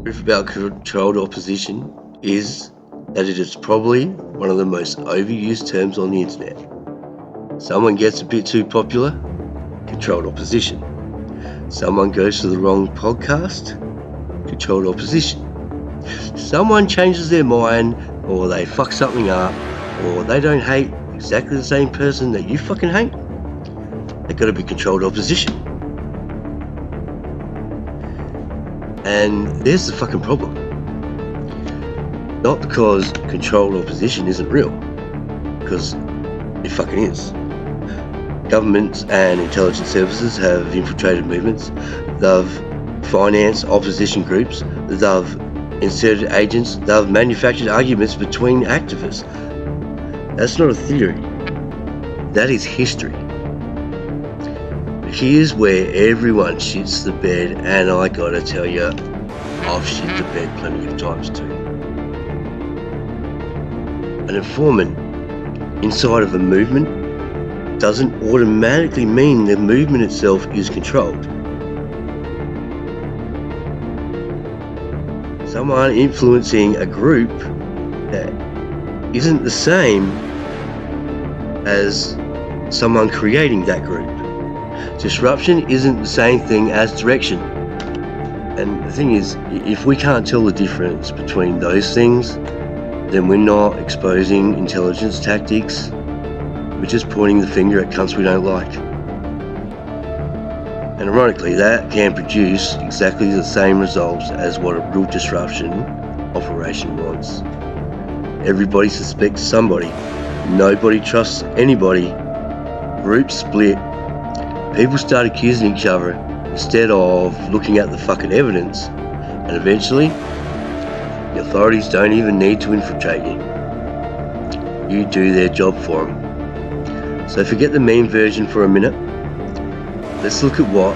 Proof about controlled opposition is that it is probably one of the most overused terms on the internet. Someone gets a bit too popular, controlled opposition. Someone goes to the wrong podcast, controlled opposition. Someone changes their mind, or they fuck something up, or they don't hate exactly the same person that you fucking hate. They gotta be controlled opposition. And there's the fucking problem. Not because controlled opposition isn't real, because it fucking is. Governments and intelligence services have infiltrated movements. They've financed opposition groups. They've inserted agents. They've manufactured arguments between activists. That's not a theory. That is history. Here's where everyone shits the bed, and I gotta tell you, I've shit the bed plenty of times too. An informant inside of a movement doesn't automatically mean the movement itself is controlled. Someone influencing a group that isn't the same as someone creating that group. Disruption isn't the same thing as direction. And the thing is, if we can't tell the difference between those things, then we're not exposing intelligence tactics. We're just pointing the finger at cunts we don't like. And ironically, that can produce exactly the same results as what a real disruption operation wants. Everybody suspects somebody. Nobody trusts anybody. Groups split. People start accusing each other instead of looking at the fucking evidence, and eventually the authorities don't even need to infiltrate you. You do their job for them. So forget the meme version for a minute. Let's look at what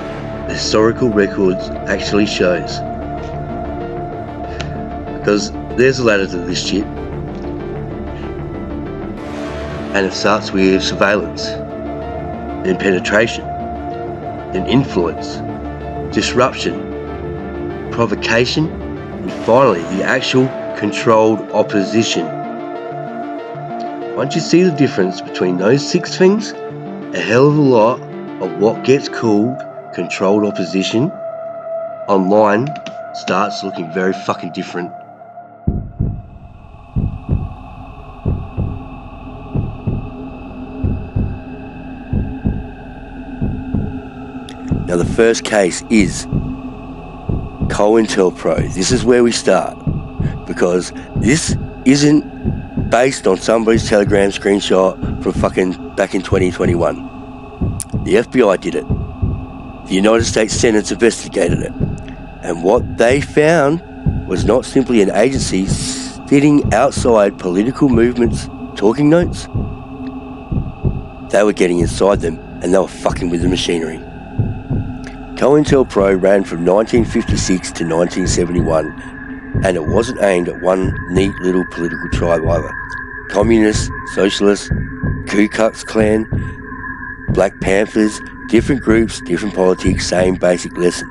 the historical records actually shows. Because there's a ladder to this shit. And it starts with surveillance, then penetration, then influence, disruption, provocation, and finally the actual controlled opposition. Once you see the difference between those 6 things, a hell of a lot of what gets called controlled opposition online starts looking very fucking different. Now the first case is COINTELPRO. This is where we start, because this isn't based on somebody's Telegram screenshot from fucking back in 2021. The FBI did it. The United States Senate investigated it. And what they found was not simply an agency sitting outside political movements talking notes. They were getting inside them, and they were fucking with the machinery. COINTELPRO ran from 1956 to 1971, and it wasn't aimed at one neat little political tribe either. Communists, socialists, Ku Klux Klan, Black Panthers, different groups, different politics, same basic lesson.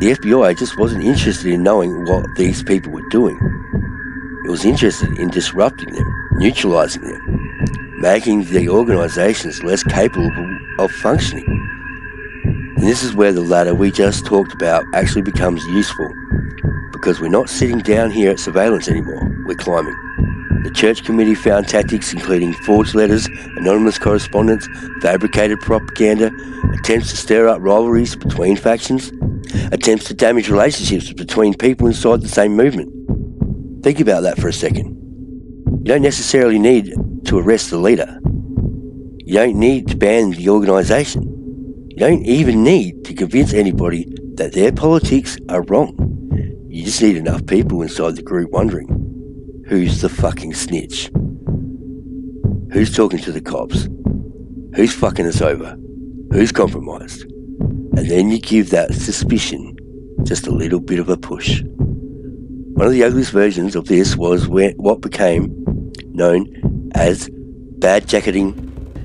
The FBI just wasn't interested in knowing what these people were doing. It was interested in disrupting them, neutralizing them, making the organizations less capable of functioning. And this is where the ladder we just talked about actually becomes useful, because we're not sitting down here at surveillance anymore, we're climbing. The church committee found tactics including forged letters, anonymous correspondence, fabricated propaganda, attempts to stir up rivalries between factions, attempts to damage relationships between people inside the same movement. Think about that for a second. You don't necessarily need to arrest the leader. You don't need to ban the organisation. You don't even need to convince anybody that their politics are wrong. You just need enough people inside the group wondering, who's the fucking snitch? Who's talking to the cops? Who's fucking us over? Who's compromised? And then you give that suspicion just a little bit of a push. One of the ugliest versions of this was what became known as bad jacketing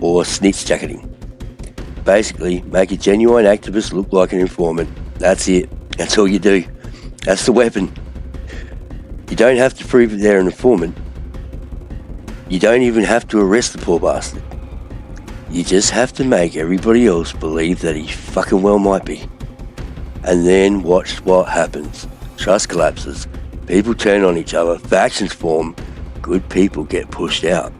or snitch jacketing. Basically, make a genuine activist look like an informant. That's it. That's all you do. That's the weapon. You don't have to prove that they're an informant. You don't even have to arrest the poor bastard. You just have to make everybody else believe that he fucking well might be. And then watch what happens. Trust collapses. People turn on each other. Factions form. Good people get pushed out.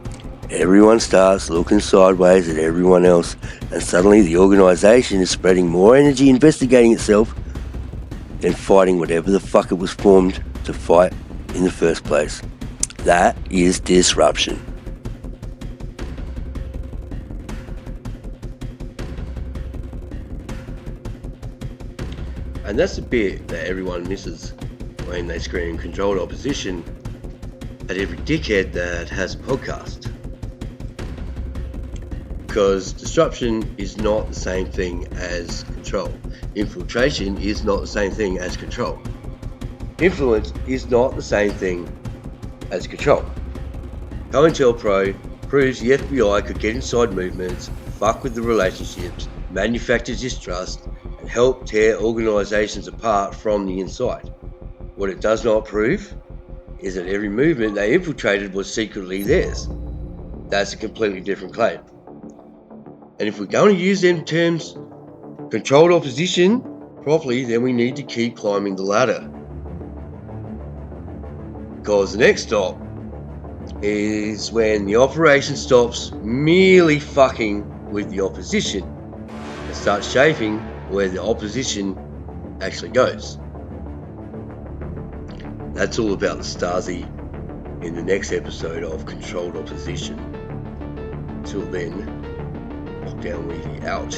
Everyone starts looking sideways at everyone else, and suddenly the organisation is spreading more energy investigating itself than fighting whatever the fuck it was formed to fight in the first place. That is disruption. And that's the bit that everyone misses when they scream controlled opposition at every dickhead that has a podcast. Because disruption is not the same thing as control. Infiltration is not the same thing as control. Influence is not the same thing as control. COINTELPRO proves the FBI could get inside movements, fuck with the relationships, manufacture distrust, and help tear organisations apart from the inside. What it does not prove is that every movement they infiltrated was secretly theirs. That's a completely different claim. And if we're going to use them terms, controlled opposition, properly, then we need to keep climbing the ladder. Because the next stop is when the operation stops merely fucking with the opposition and starts shaping where the opposition actually goes. That's all about the Stasi in the next episode of Controlled Opposition. Till then, lockdown weedy out.